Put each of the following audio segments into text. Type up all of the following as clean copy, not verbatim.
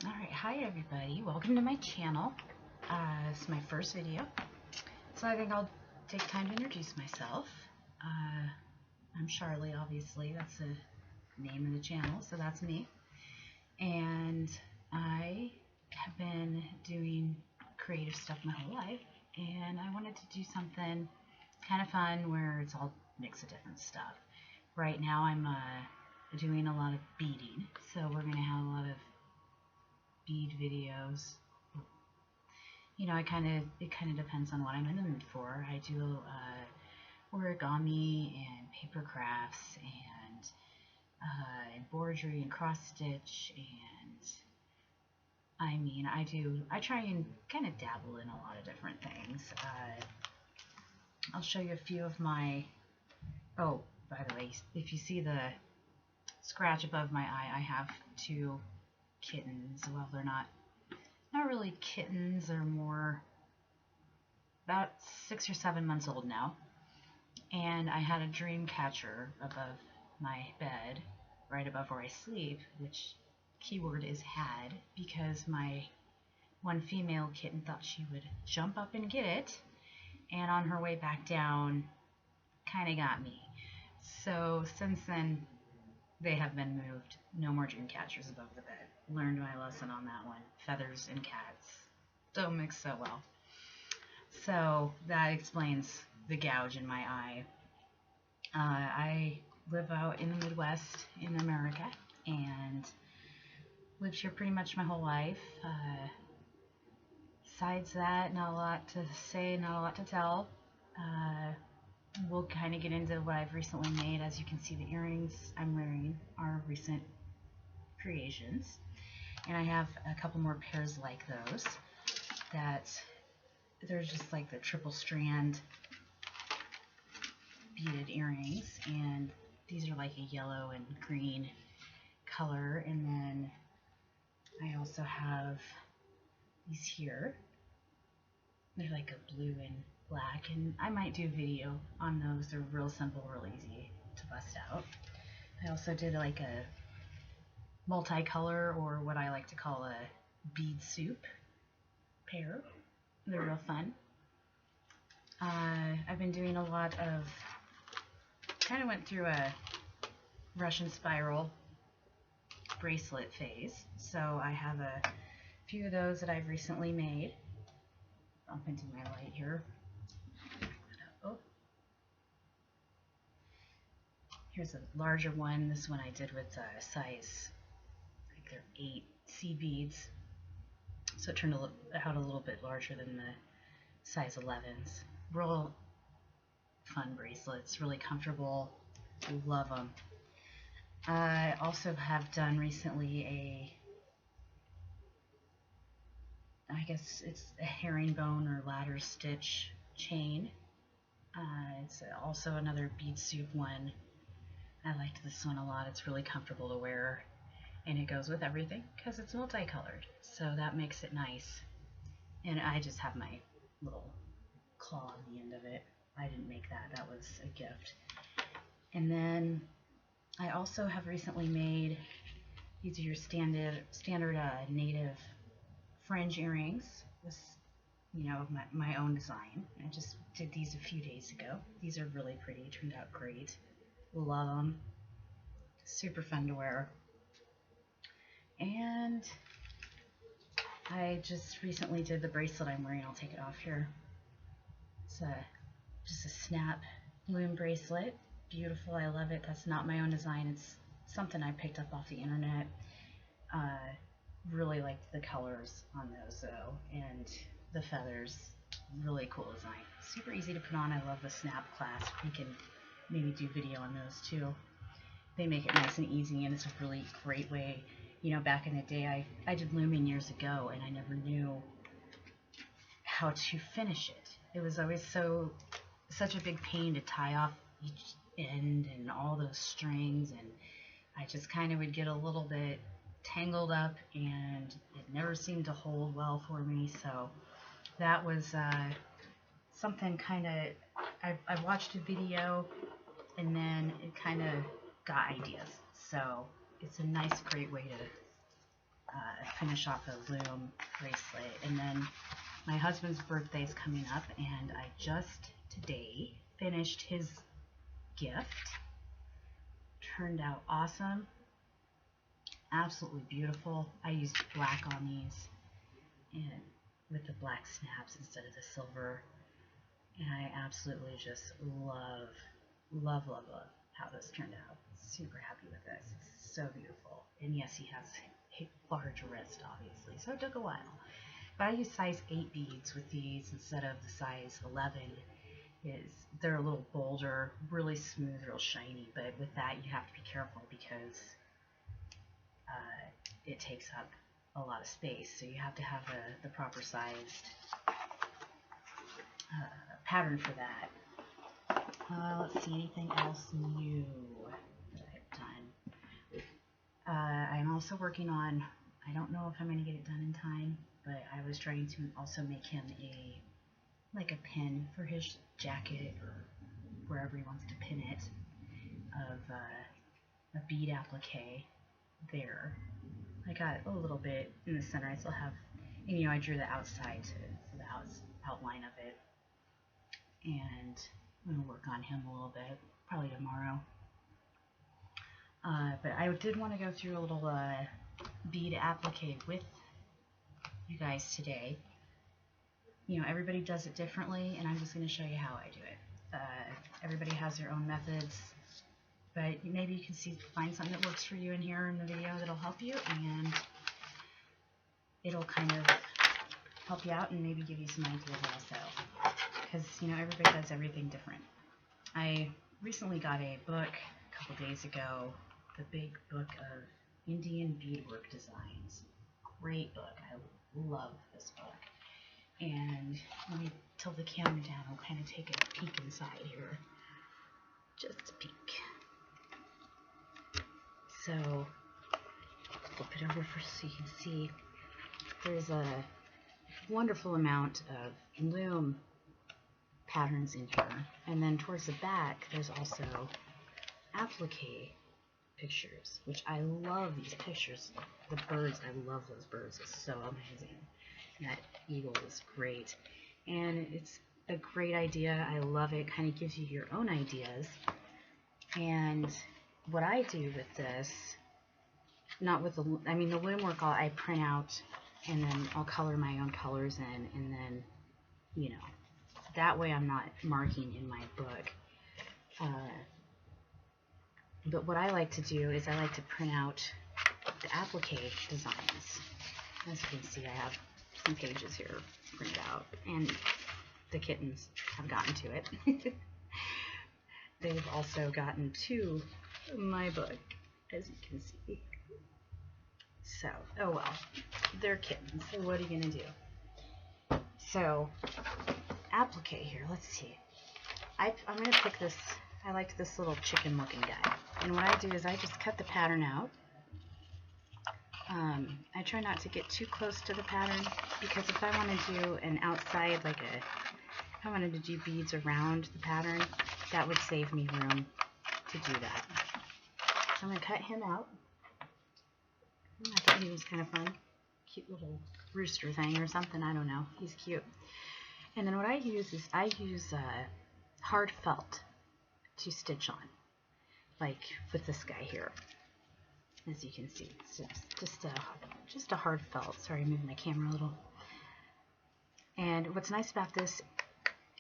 Alright, hi everybody. Welcome to my channel. This is my first video. So I think I'll take time to introduce myself. I'm Charlie, obviously. That's the name of the channel, so that's me. And I have been doing creative stuff my whole life, and I wanted to do something kind of fun where it's all mix of different stuff. Right now I'm doing a lot of beading, so we're going to have a lot of bead videos. You know, it kind of depends on what I'm in the mood for. I do origami and paper crafts and embroidery and cross stitch, and I try and kind of dabble in a lot of different things. I'll show you a few of my, oh, by the way, if you see the scratch above my eye, I have two kittens. Well, they're not really kittens, they're more about 6 or 7 months old now. And I had a dream catcher above my bed, right above where I sleep, which keyword is had, because my one female kitten thought she would jump up and get it, and on her way back down kind of got me. So since then they have been moved. No more dream catchers above the bed. Learned my lesson on that one. Feathers and cats don't mix so well. So that explains the gouge in my eye. I live out in the Midwest in America and lived here pretty much my whole life. Besides that, not a lot to say, not a lot to tell. We'll kind of get into what I've recently made. As you can see, the earrings I'm wearing are recent creations. And I have a couple more pairs like those that they're just like the triple strand beaded earrings, and these are like a yellow and green color. And then I also have these here. They're like a blue and black, and I might do a video on those. They're real simple, real easy to bust out. I also did like a multicolor, or what I like to call a bead soup pair. They're real fun. I've been doing a lot of, kind of went through a Russian spiral bracelet phase, so I have a few of those that I've recently made. Bump into my light here. Oh, here's a larger one. This one I did with size, like they're 8 C beads, so it turned out a little bit larger than the size 11s. Real fun bracelets, really comfortable. Love them. I also have done recently I guess it's a herringbone or ladder stitch chain. It's also another bead soup one. I liked this one a lot. It's really comfortable to wear, and it goes with everything because it's multicolored, so that makes it nice. And I just have my little claw on the end of it. I didn't make that. That was a gift. And then I also have recently made, these are your standard native fringe earrings. This, you know, my own design. I just did these a few days ago. These are really pretty. Turned out great. Love them. Super fun to wear. And I just recently did the bracelet I'm wearing. I'll take it off here. It's just a snap loom bracelet. Beautiful. I love it. That's not my own design. It's something I picked up off the internet. Really liked the colors on those though, and the feathers. Really cool design. Super easy to put on. I love the snap clasp. We can maybe do video on those too. They make it nice and easy, and it's a really great way. You know, back in the day, I did looming years ago, and I never knew how to finish it. It was always such a big pain to tie off each end and all those strings, and I just kind of would get a little bit tangled up, and it never seemed to hold well for me. So that was something kind of, I watched a video, and then it kind of got ideas. So it's a nice, great way to finish off a loom bracelet. And then my husband's birthday is coming up, and I just today finished his gift. Turned out awesome. Absolutely beautiful. I used black on these, and with the black snaps instead of the silver. And I absolutely just love how this turned out. Super happy with this. It's so beautiful. And yes, he has a large wrist, obviously, so it took a while. But I use size 8 beads with these instead of the size 11. They're a little bolder, really smooth, real shiny. But with that, you have to be careful because it takes up a lot of space. So you have to have the proper sized pattern for that. Let's see, anything else new that I've done? I'm also working on, I don't know if I'm going to get it done in time, but I was trying to also make him like a pin for his jacket or wherever he wants to pin it, of a bead applique there. I got a little bit in the center. I still have, and, you know, I drew the outside to the outline of it. And I'm going to work on him a little bit, probably tomorrow. But I did want to go through a little bead applique with you guys today. You know, everybody does it differently, and I'm just going to show you how I do it. Everybody has their own methods, but maybe you can find something that works for you in here in the video that'll help you, and it'll kind of help you out and maybe give you some ideas also. Because, you know, everybody does everything different. I recently got a book a couple days ago, the big book of Indian beadwork designs. Great book. I love this book. And let me tilt the camera down. I'll kind of take a peek inside here. Just a peek. So, flip it over so you can see. There's a wonderful amount of loom patterns in here, and then towards the back there's also applique pictures, which I love. These pictures, the birds, I love those birds. It's so amazing. That eagle is great, and it's a great idea. I love it. Kind of gives you your own ideas. And what I do with this, not with the, I mean the loom work, I print out and then I'll color my own colors in, and then, you know, that way I'm not marking in my book. But what I like to do is I like to print out the applique designs. As you can see, I have some pages here printed out, and the kittens have gotten to it. They've also gotten to my book, as you can see. So, oh well, they're kittens, so what are you going to do? So, applique here, let's see. I'm going to pick this, I like this little chicken looking guy. And what I do is I just cut the pattern out. I try not to get too close to the pattern, because if I want to do an outside, like if I wanted to do beads around the pattern, that would save me room to do that. So I'm going to cut him out. I thought he was kind of fun. Cute little rooster thing or something, I don't know. He's cute. And then what I use is I use hard felt to stitch on, like with this guy here. As you can see, it's just a hard felt. Sorry, I'm moving my camera a little. And what's nice about this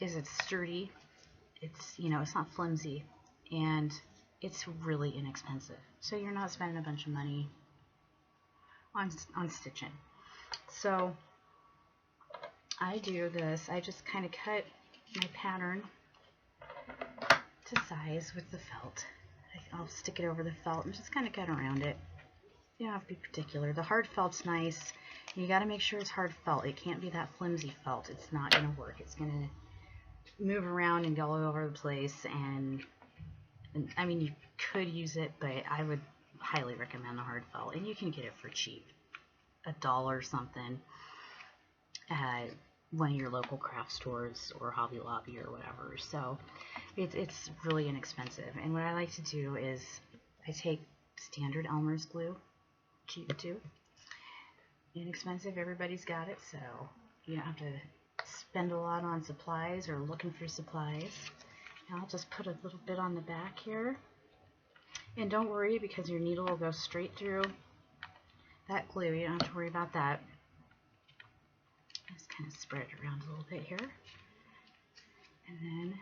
is it's sturdy. It's, you know, it's not flimsy, and it's really inexpensive. So you're not spending a bunch of money on stitching. So I do this. I just kind of cut my pattern to size with the felt. I'll stick it over the felt and just kind of cut around it. You don't have to be particular. The hard felt's nice. You got to make sure it's hard felt. It can't be that flimsy felt. It's not going to work. It's going to move around and go all over the place. And I mean, you could use it, but I would highly recommend the hard felt. And you can get it for cheap, $1 or something, at one of your local craft stores or Hobby Lobby or whatever. So it's really inexpensive. And what I like to do is I take standard Elmer's glue, cheap too, inexpensive. Everybody's got it, so you don't have to spend a lot on supplies or looking for supplies. Now I'll just put a little bit on the back here. And don't worry, because your needle will go straight through that glue. You don't have to worry about that. Just kind of spread it around a little bit here. And then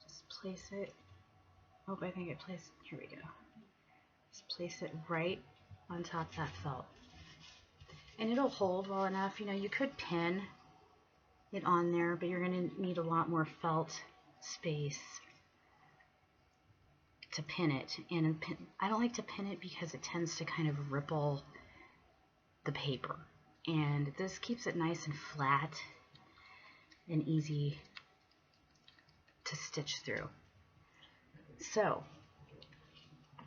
just place it. Oh, I think it placed, here we go. Just place it right on top of that felt. And it'll hold well enough. You know, you could pin it on there, but you're going to need a lot more felt space to pin it. And I don't like to pin it because it tends to kind of ripple the paper. And this keeps it nice and flat and easy to stitch through. So,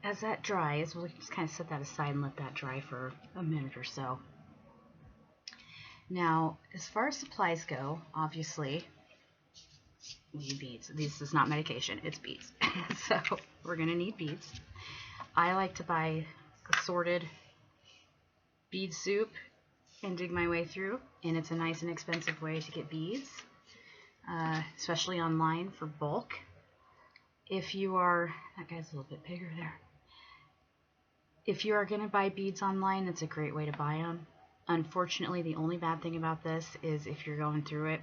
as that dries, we'll just kind of set that aside and let that dry for a minute or so. Now, as far as supplies go, obviously, we need beads. This is not medication, it's beads. So, we're going to need beads. I like to buy assorted bead soup and dig my way through, and it's a nice and inexpensive way to get beads, especially online for bulk. If you are, that guy's a little bit bigger there. If you are going to buy beads online, it's a great way to buy them. Unfortunately, the only bad thing about this is if you're going through it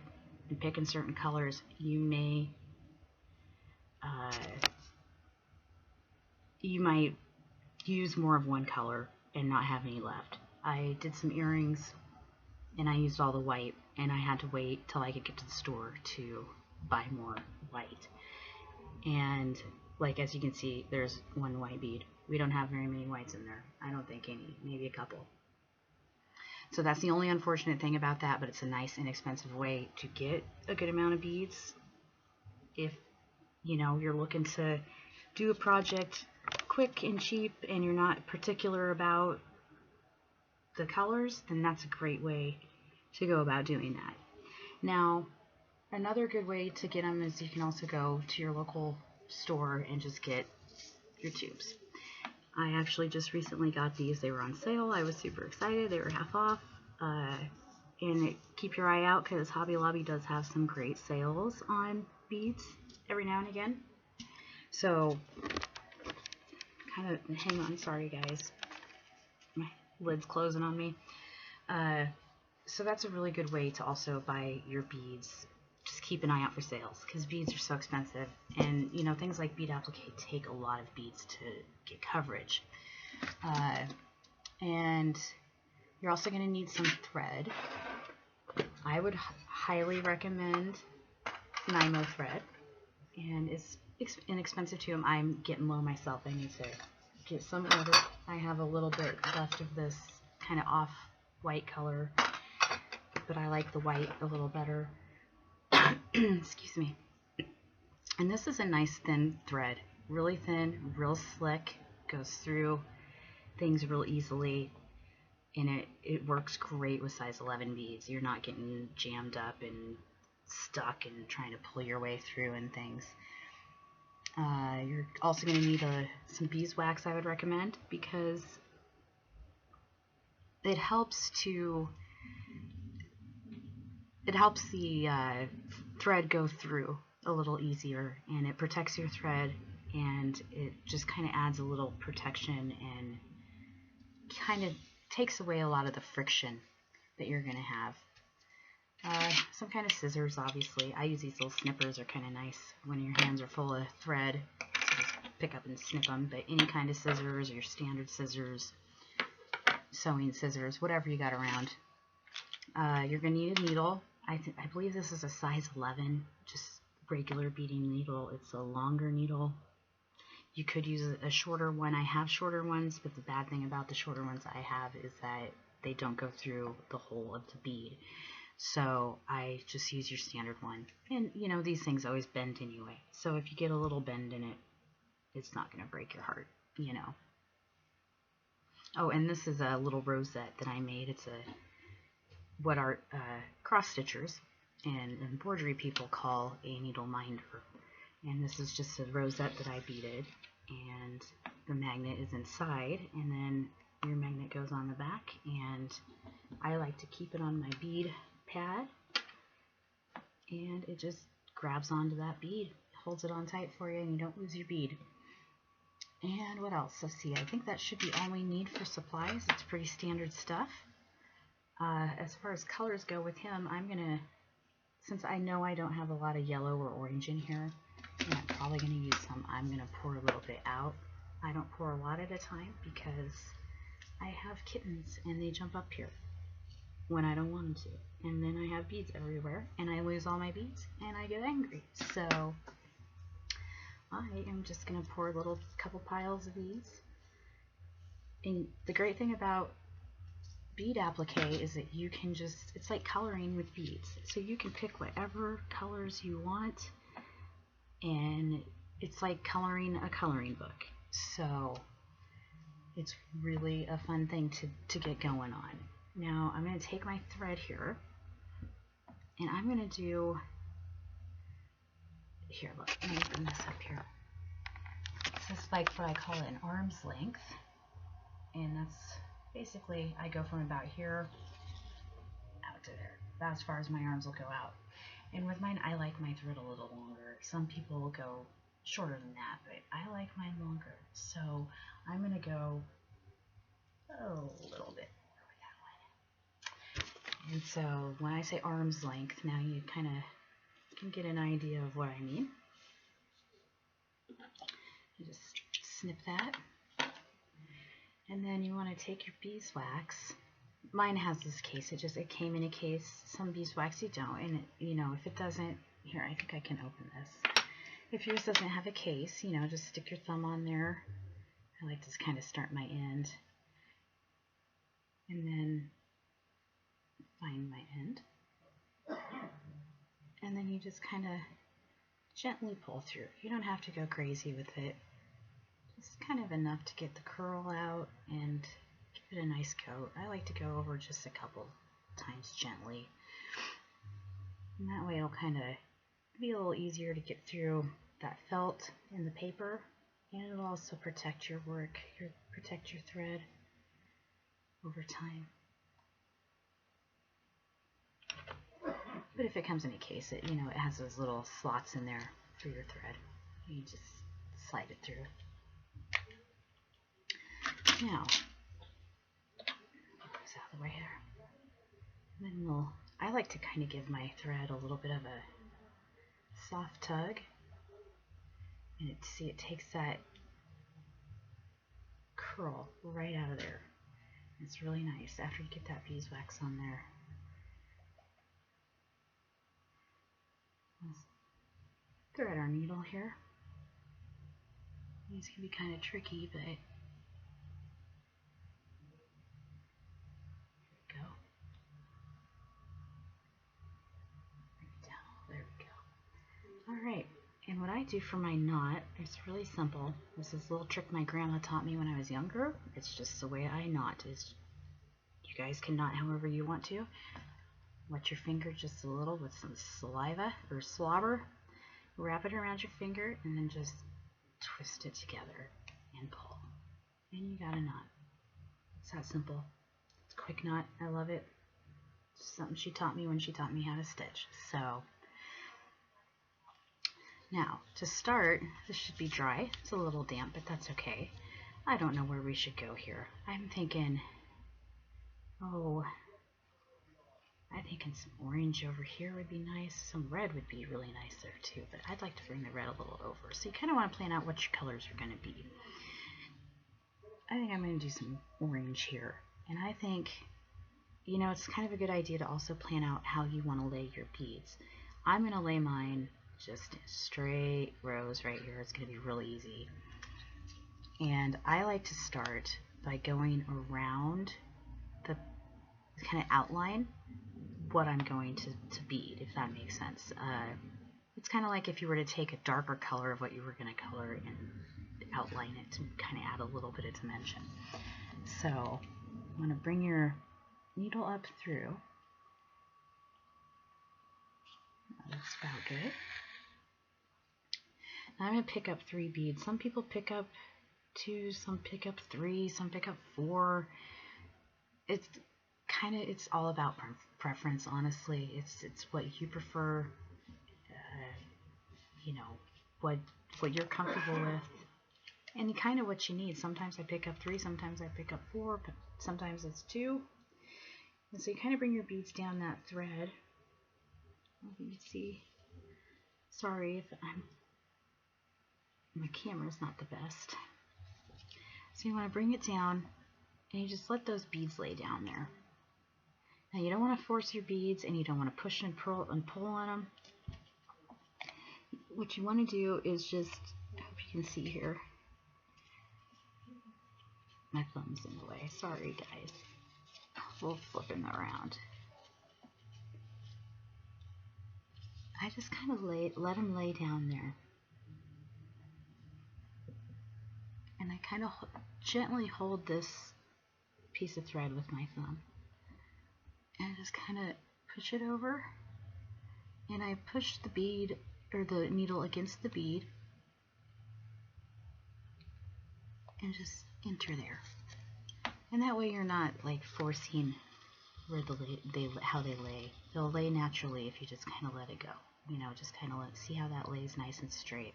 and picking certain colors, you might use more of one color and not have any left. I did some earrings and I used all the white, and I had to wait till I could get to the store to buy more white. And like, as you can see, there's one white bead. We don't have very many whites in there. I don't think any, maybe a couple. So that's the only unfortunate thing about that, but it's a nice inexpensive way to get a good amount of beads. If, you know, you're looking to do a project quick and cheap and you're not particular about the colors, then that's a great way to go about doing that. Now, another good way to get them is you can also go to your local store and just get your tubes. I actually just recently got these. They were on sale. I was super excited. They were half off. And keep your eye out, because Hobby Lobby does have some great sales on beads every now and again. So, kind of, hang on, sorry guys. My lid's closing on me. So that's a really good way to also buy your beads. Just keep an eye out for sales, because beads are so expensive, and you know, things like bead applique take a lot of beads to get coverage. And you're also going to need some thread. I would highly recommend NYMO thread, and it's inexpensive too. I'm getting low myself. I need to get some ordered. I have a little bit left of this kind of off white color, but I like the white a little better. Excuse me. And this is a nice thin thread, really thin, real slick, goes through things real easily, and it works great with size 11 beads. You're not getting jammed up and stuck and trying to pull your way through and things. You're also going to need some beeswax, I would recommend, because it helps the thread go through a little easier, and it protects your thread, and it just kind of adds a little protection and kind of takes away a lot of the friction that you're going to have. Some kind of scissors, obviously. I use these little snippers. Are kind of nice when your hands are full of thread, so just pick up and snip them. But any kind of scissors, or your standard scissors, sewing scissors, whatever you got around. You're going to need a needle. I believe this is a size 11, just regular beading needle. It's a longer needle. You could use a shorter one. I have shorter ones, but the bad thing about the shorter ones I have is that they don't go through the whole of the bead. So I just use your standard one. And you know, these things always bend anyway. So if you get a little bend in it, it's not going to break your heart, you know. Oh, and this is a little rosette that I made. It's what our cross stitchers and embroidery people call a needle minder. And this is just a rosette that I beaded, and the magnet is inside, and then your magnet goes on the back, and I like to keep it on my bead pad, and it just grabs onto that bead, holds it on tight for you, and you don't lose your bead. And what else? Let's see, I think that should be all we need for supplies. It's pretty standard stuff. As far as colors go with him, I'm gonna, since I know I don't have a lot of yellow or orange in here, and I'm probably gonna use some, I'm gonna pour a little bit out. I don't pour a lot at a time because I have kittens and they jump up here when I don't want them to. And then I have beads everywhere and I lose all my beads and I get angry. So I am just going to pour a little couple piles of beads. And the great thing about bead applique is that you can just, it's like coloring with beads. So you can pick whatever colors you want, and it's like coloring a coloring book. So it's really a fun thing to get going on. Now I'm going to take my thread here, and I'm going to do, here, look, let me bring this up here. This is like what I call an arm's length, and that's basically, I go from about here out to there. That's as far as my arms will go out. And with mine, I like my thread a little longer. Some people will go shorter than that, but I like mine longer. So I'm going to go a little bit over that way. And so when I say arm's length, now you kind of can get an idea of what I mean. You just snip that. And then you want to take your beeswax. Mine has this case. It came in a case. Some beeswax you don't, and you know, if it doesn't, here, I think I can open this. If yours doesn't have a case, you know, just stick your thumb on there. I like to kind of start my end, and then find my end, and then you just kind of gently pull through. You don't have to go crazy with it. Just kind of enough to get the curl out and give it a nice coat. I like to go over just a couple times gently. And that way it'll kind of be a little easier to get through that felt in the paper, and it'll also protect your work, protect your thread over time. But if it comes in a case, it has those little slots in there for your thread. You just slide it through. Now, put this out of the way there. And then I like to kind of give my thread a little bit of a soft tug, and it takes that curl right out of there. It's really nice after you get that beeswax on there. Let's thread our needle here. These can be kind of tricky, but here we go. Bring it down. There we go. Alright, and what I do for my knot, it's really simple. This is a little trick my grandma taught me when I was younger. It's just the way I knot. You guys can knot however you want to. Wet your finger just a little with some saliva or slobber. Wrap it around your finger and then just twist it together and pull. And you got a knot. It's that simple. It's a quick knot. I love it. It's something she taught me when she taught me how to stitch. So now to start, this should be dry. It's a little damp, but that's okay. I don't know where we should go here. I'm thinking, I'm thinking some orange over here would be nice. Some red would be really nice there too, but I'd like to bring the red a little over. So you kind of want to plan out what your colors are going to be. I think I'm going to do some orange here. And I think, it's kind of a good idea to also plan out how you want to lay your beads. I'm going to lay mine just in straight rows right here. It's going to be really easy. And I like to start by going around the kind of outline what I'm going to bead, if that makes sense. It's kind of like if you were to take a darker color of what you were going to color and outline it to kind of add a little bit of dimension. So I'm going to bring your needle up through. That's about good. Now I'm going to pick up 3 beads. Some people pick up 2, some pick up 3, some pick up 4. It's all about preference, honestly. It's what you prefer, you know, what you're comfortable with, and kind of what you need. Sometimes I pick up 3, sometimes I pick up 4, but sometimes it's 2. And so you kind of bring your beads down that thread. You can see. Sorry if my camera's not the best. So you want to bring it down, and you just let those beads lay down there. Now you don't want to force your beads, and you don't want to push and pull on them. What you want to do is just, I hope you can see here. My thumb's in the way. Sorry, guys. We'll flip them around. I just kind of let them lay down there. And I kind of gently hold this piece of thread with my thumb. And just kind of push it over. And I push the bead, or the needle, against the bead. And just enter there. And that way you're not like forcing where how they lay. They'll lay naturally if you just kind of let it go. You know, just kind of see how that lays nice and straight.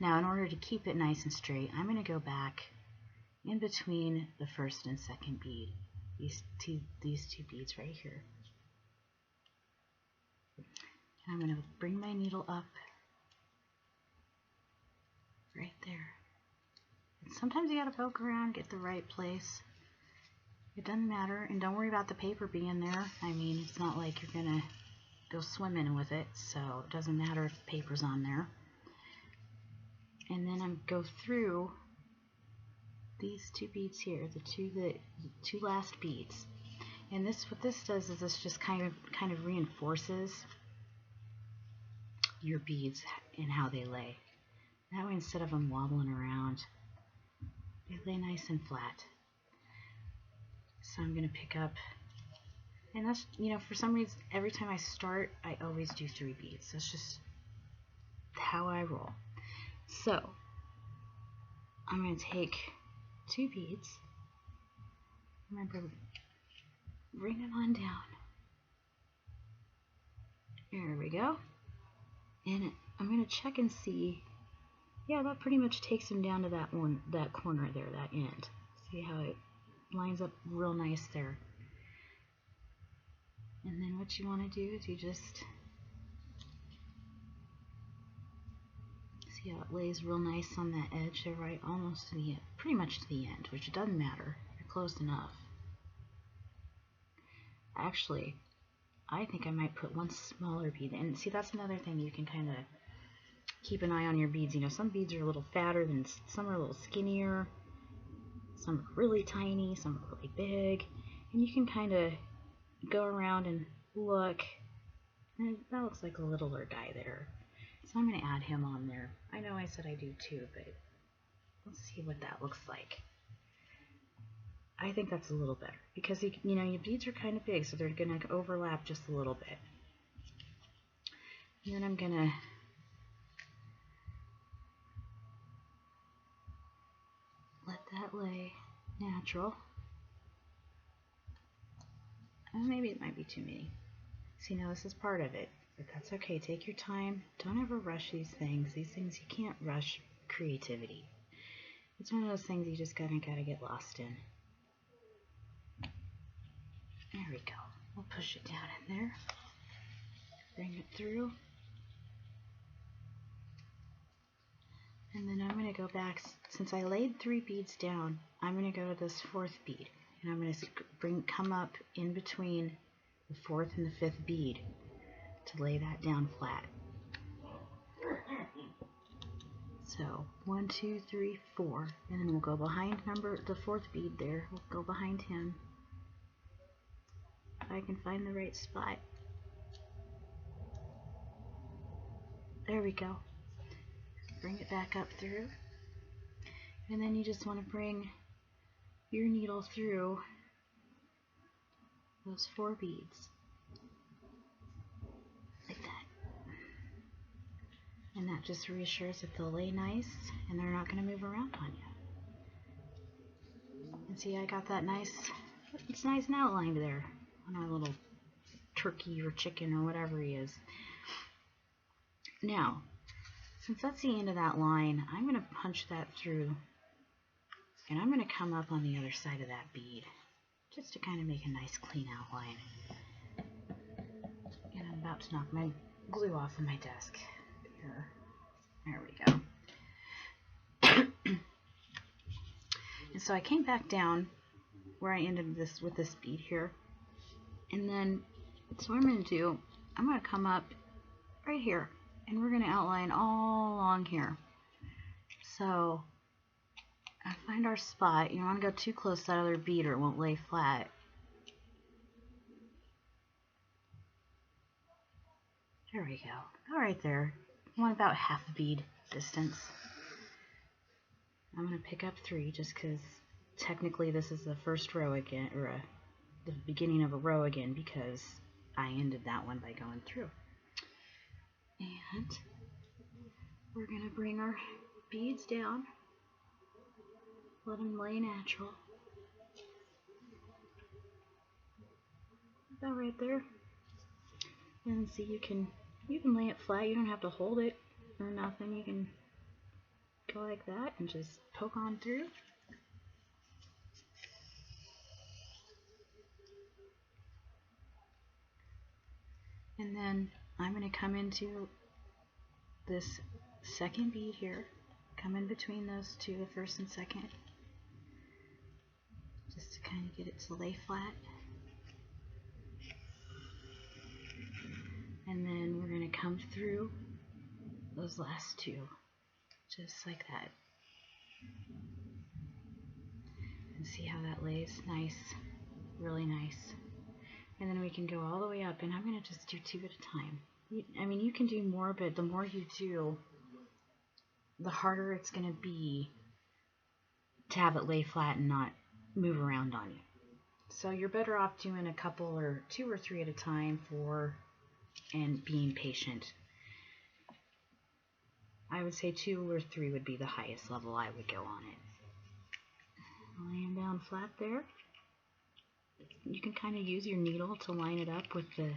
Now, in order to keep it nice and straight, I'm going to go back in between the first and second bead. These two beads right here. And I'm going to bring my needle up right there. And sometimes you got to poke around, get the right place. It doesn't matter, and don't worry about the paper being there. I mean, it's not like you're going to go swimming with it, so it doesn't matter if the paper's on there. And then I'm go through these 2 beads here, the two last beads. And what this does is this just kind of reinforces your beads and how they lay. That way, instead of them wobbling around, they lay nice and flat. So I'm going to pick up, and that's, you know, for some reason, every time I start, I always do 3 beads. That's just how I roll. So I'm going to take 2 beads. Remember, bring them on down. There we go. And I'm going to check and see. Yeah, that pretty much takes them down to that corner there, that end. See how it lines up real nice there. And then what you want to do is you just see how it lays real nice on that edge there, right almost to the end, pretty much to the end, which it doesn't matter. You're close enough. Actually, I think I might put one smaller bead in. See, that's another thing you can kind of keep an eye on your beads. You know, some beads are a little fatter than some are a little skinnier. Some are really tiny, some are really big, and you can kind of go around and look. And that looks like a littler guy there, so I'm going to add him on there. I know I said I do too, but let's see what that looks like. I think that's a little better because you know, your beads are kind of big, so they're going to overlap just a little bit. And then I'm going to let that lay natural. Maybe it might be too many. See, now this is part of it, but that's okay. Take your time. Don't ever rush these things. These things, you can't rush creativity. It's one of those things you just gotta get lost in. There we go. We'll push it down in there. Bring it through. And then I'm going to go back. Since I laid 3 beads down, I'm going to go to this 4th bead. And I'm going to come up in between the 4th and the 5th bead to lay that down flat. So 1, 2, 3, 4. And then we'll go behind the 4th bead there. We'll go behind him. If I can find the right spot. There we go. Bring it back up through. And then you just want to bring your needle through those 4 beads. Like that. And that just reassures that they'll lay nice and they're not going to move around on you. And see, I got that nice, it's nice and outlined there on our little turkey or chicken or whatever he is. Now, since that's the end of that line, I'm going to punch that through, and I'm going to come up on the other side of that bead just to kind of make a nice clean outline. And I'm about to knock my glue off of my desk here. There we go. And so I came back down where I ended this with this bead here, and then so what I'm going to do, I'm going to come up right here, and we're going to outline all along here. So I find our spot. You don't want to go too close to that other bead or it won't lay flat. There we go. All right there. I want about half a bead distance. I'm going to pick up 3 just because technically this is the first row again, or the beginning of a row again, because I ended that one by going through. And we're going to bring our beads down, let them lay natural. About right there. And see, you can lay it flat. You don't have to hold it or nothing. You can go like that and just poke on through. And then I'm going to come into this second bead here, come in between those two, the first and second, just to kind of get it to lay flat. And then we're going to come through those last 2, just like that. And see how that lays nice, really nice. And then we can go all the way up, and I'm going to just do 2 at a time. I mean, you can do more, but the more you do, the harder it's going to be to have it lay flat and not move around on you. So you're better off doing a couple or 2 or 3 at a time and being patient. I would say 2 or 3 would be the highest level I would go on it. Laying down flat there. You can kind of use your needle to line it up with the,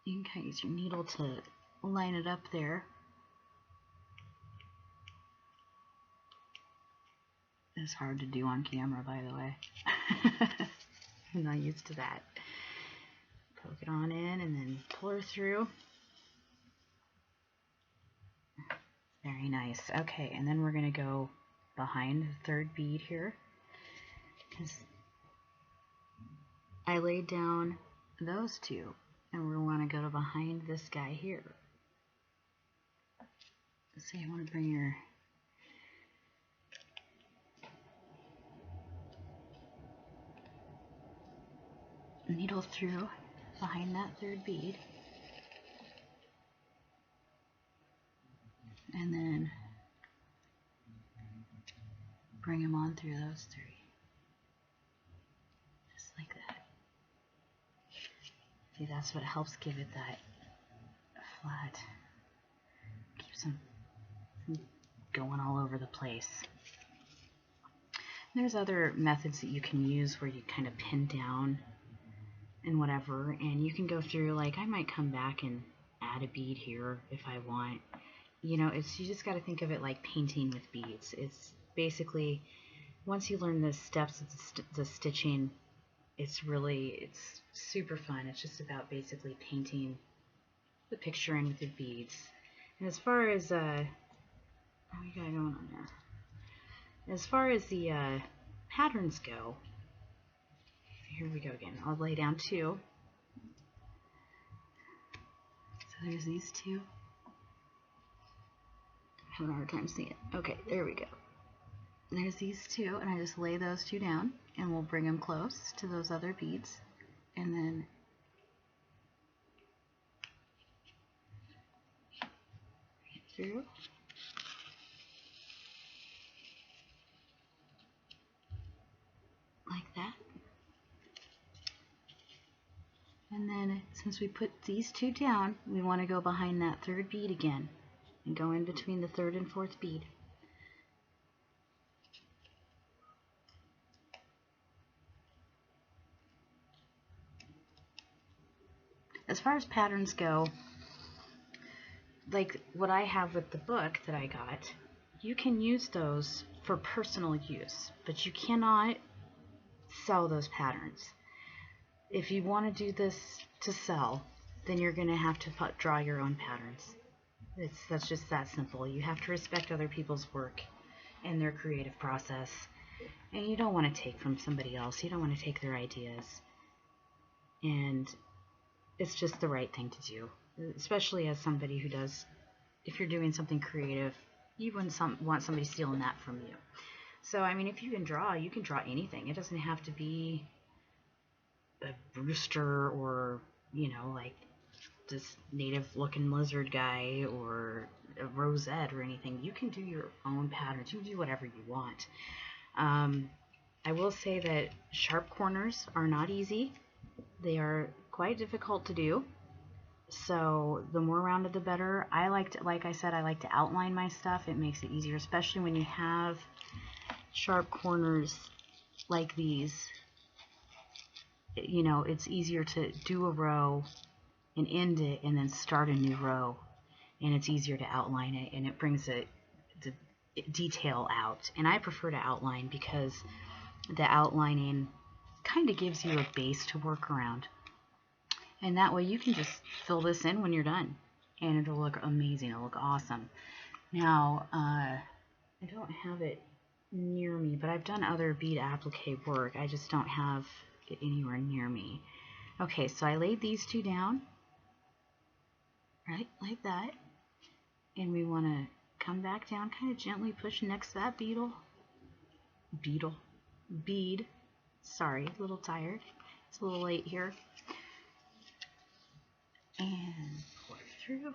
you can kind of use your needle to line it up there. It's hard to do on camera, by the way. I'm not used to that. Poke it on in and then pull her through. Very nice. Okay, and then we're going to go behind the 3rd bead here, because I laid down those 2, and we want to go to behind this guy here. So you want to bring your needle through behind that 3rd bead, and then bring them on through those 3, just like that. See, that's what helps give it that flat, keeps them from going all over the place. There's other methods that you can use where you kind of pin down and whatever, and you can go through, like I might come back and add a bead here if I want. You know, you just got to think of it like painting with beads. It's basically, once you learn the steps of the stitching, it's super fun. It's just about basically painting the picture in with the beads. And as far as what we got going on there? As far as the patterns go, here we go again. I'll lay down 2. So there's these 2. I'm having a hard time seeing it. Okay, there we go. There's these 2, and I just lay those 2 down, and we'll bring them close to those other beads, and then right through. Like that. And then since we put these 2 down, we want to go behind that 3rd bead again and go in between the 3rd and 4th bead. as far as patterns go, like what I have with the book that I got, you can use those for personal use, but you cannot sell those patterns. If you want to do this to sell, then you're going to have to draw your own patterns. That's just that simple. You have to respect other people's work and their creative process, and you don't want to take from somebody else. You don't want to take their ideas, and it's just the right thing to do, especially as somebody who does, if you're doing something creative, you wouldn't want somebody stealing that from you. So, I mean, if you can draw anything. It doesn't have to be a rooster or, you know, like this native looking lizard guy or a rosette or anything. You can do your own patterns. You can do whatever you want. I will say that sharp corners are not easy. They are quite difficult to do. So the more rounded the better. Like I said, I like to outline my stuff. It makes it easier, especially when you have sharp corners like these. You know, it's easier to do a row and end it and then start a new row, and it's easier to outline it, and it brings the detail out. And I prefer to outline because the outlining kind of gives you a base to work around, and that way you can just fill this in when you're done and it'll look amazing. It'll look awesome. Now I don't have it near me, but I've done other bead applique work. I just don't have it anywhere near me. Okay, so I laid these two down right like that, and we want to come back down, kind of gently push next to that bead. Sorry, a little tired. It's a little late here. And pull it through.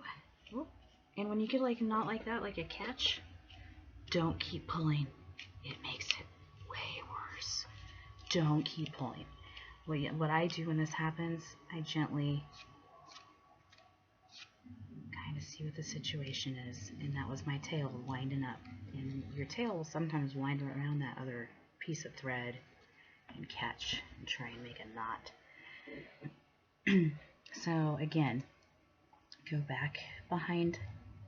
Whoop. And when you get like a knot like that, like a catch, don't keep pulling. It makes it way worse. Don't keep pulling. What I do when this happens, I gently kind of see what the situation is, and that was my tail winding up. And your tail will sometimes wind around that other piece of thread and catch and try and make a knot. So again, go back behind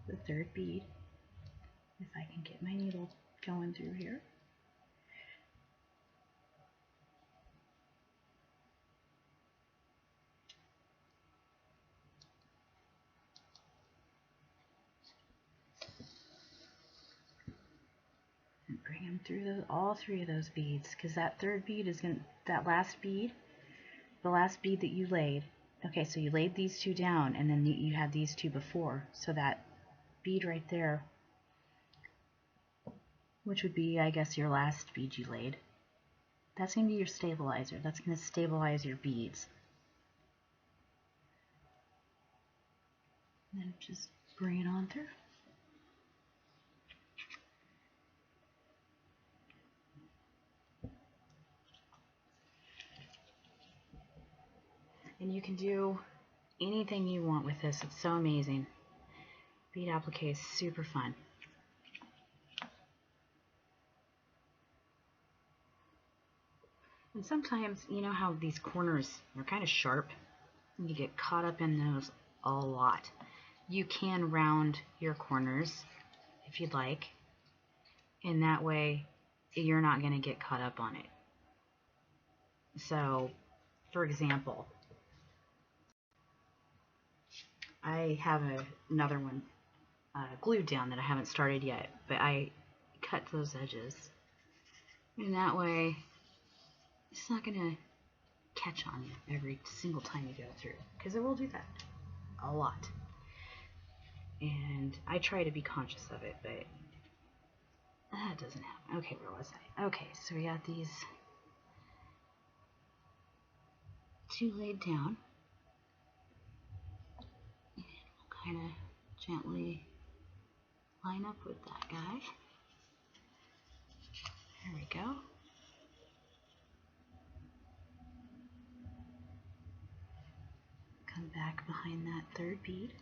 the third bead, if I can get my needle going through here. And bring them through all three of those beads, because that third bead is that last bead, the last bead that you laid. Okay, so you laid these two down, and then you had these two before. So that bead right there, which would be, I guess, your last bead you laid, that's going to be your stabilizer. That's going to stabilize your beads. And then just bring it on through. And you can do anything you want with this. It's so amazing. Bead applique is super fun. And sometimes, you know how these corners are kind of sharp? You get caught up in those a lot. You can round your corners if you'd like, and that way you're not going to get caught up on it. So, for example, I have another one glued down that I haven't started yet, but I cut those edges, and that way it's not going to catch on you every single time you go through, because it will do that a lot. And I try to be conscious of it, but that doesn't happen. Okay, where was I? Okay, so we got these two laid down. And we'll kind of gently line up with that guy. There we go. Come back behind that third bead.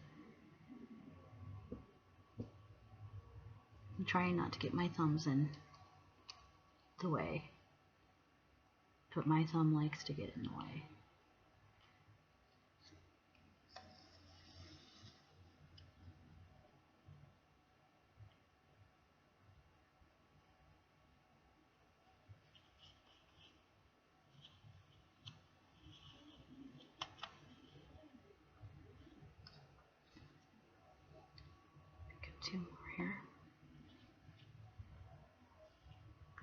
I'm trying not to get my thumbs in the way, but my thumb likes to get in the way. 2 more here.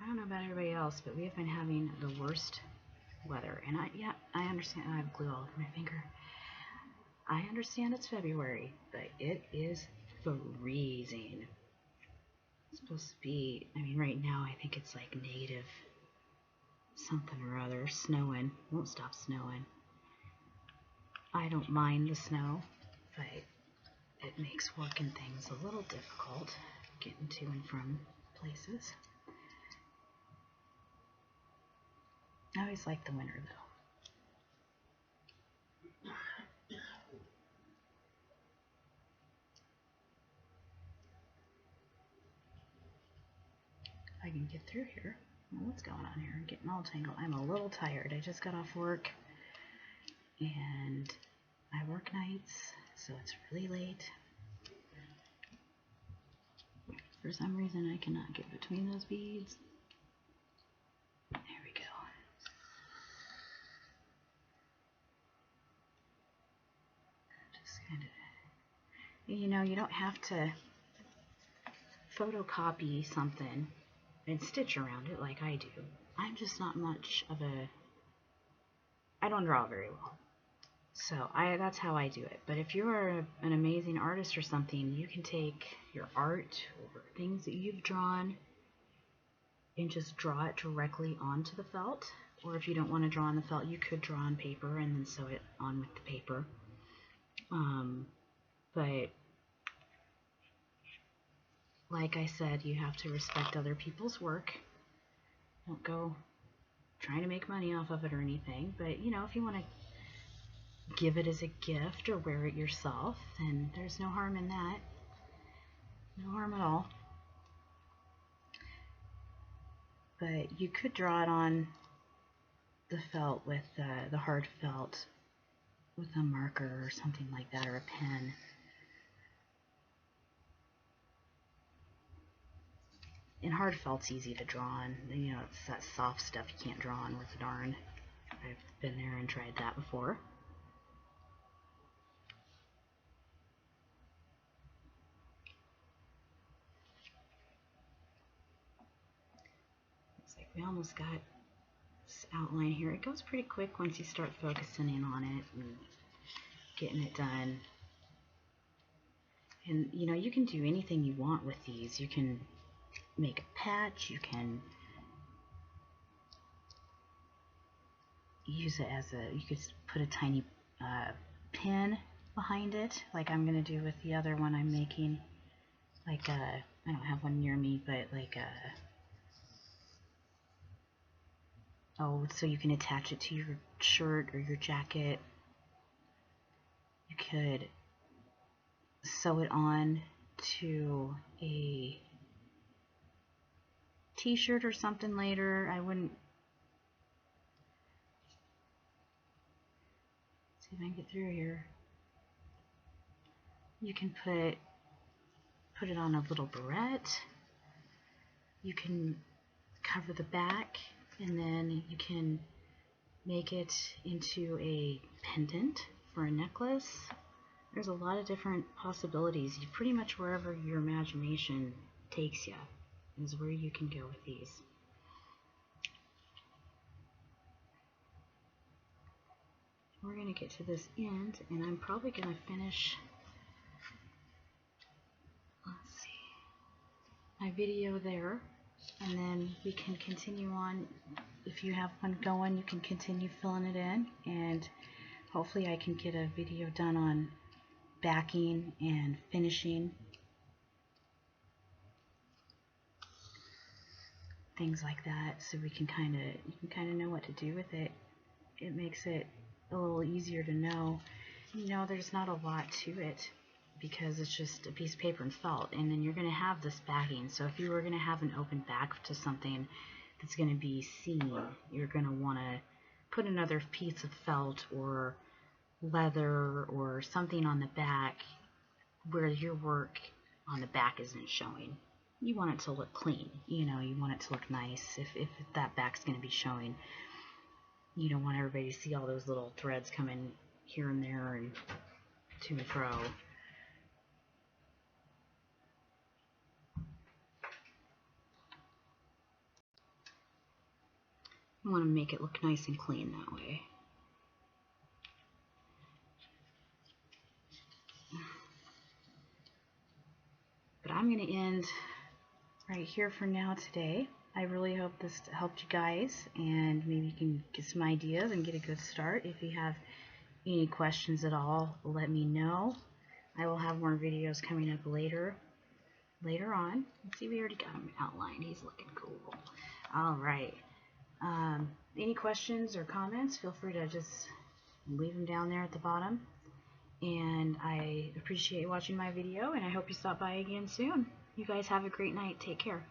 I don't know about everybody else, but we have been having the worst weather. And I understand. I have glue all over my finger. I understand it's February, but it is freezing. It's supposed to be, I mean, right now I think it's like negative something or other, snowing. Won't stop snowing. I don't mind the snow, but it makes working things a little difficult, getting to and from places. I always like the winter though. If I can get through here. Well, what's going on here? I'm getting all tangled. I'm a little tired. I just got off work and I work nights, so it's really late. For some reason I cannot get between those beads. There we go. Just kind of, you know, you don't have to photocopy something and stitch around it like I do. I'm just not much of a, I don't draw very well. So that's how I do it. But if you're an amazing artist or something, you can take your art or things that you've drawn and just draw it directly onto the felt. Or if you don't want to draw on the felt, you could draw on paper and then sew it on with the paper. But like I said, you have to respect other people's work. Don't go trying to make money off of it or anything. But, you know, if you want to give it as a gift or wear it yourself, then there's no harm in that. No harm at all. But you could draw it on the felt with the hard felt with a marker or something like that, or a pen. And hard felt's easy to draw on. You know, it's that soft stuff you can't draw on worth a darn. I've been there and tried that before. Looks like we almost got this outline here. It goes pretty quick once you start focusing in on it and getting it done. And you know, you can do anything you want with these. You can make a patch, you can use it as a, you could put a tiny pin behind it, like I'm going to do with the other one I'm making. Like I don't have one near me, but like oh, so you can attach it to your shirt or your jacket. You could sew it on to a t-shirt or something later. I wouldn't, see if I can get through here. You can put it on a little barrette. You can cover the back, and then you can make it into a pendant for a necklace. There's a lot of different possibilities. You pretty much, wherever your imagination takes you is where you can go with these. We're going to get to this end, and I'm probably going to finish, let's see, my video there, and then we can continue on. If you have one going, you can continue filling it in, and hopefully I can get a video done on backing and finishing, things like that, so we can you can know what to do with it. It makes it a little easier to know. You know, there's not a lot to it because it's just a piece of paper and felt, and then you're going to have this backing. So if you were going to have an open back to something that's going to be seen, you're going to want to put another piece of felt or leather or something on the back where your work on the back isn't showing. You want it to look clean, you know, you want it to look nice. If that back's going to be showing, you don't want everybody to see all those little threads coming here and there and to and fro. I want to make it look nice and clean that way. But I'm going to end right here for now today. I really hope this helped you guys, and maybe you can get some ideas and get a good start. If you have any questions at all, let me know. I will have more videos coming up later on. Let's see, we already got him outlined. He's looking cool. All right. Any questions or comments, feel free to just leave them down there at the bottom. And I appreciate you watching my video, and I hope you stop by again soon. You guys have a great night. Take care.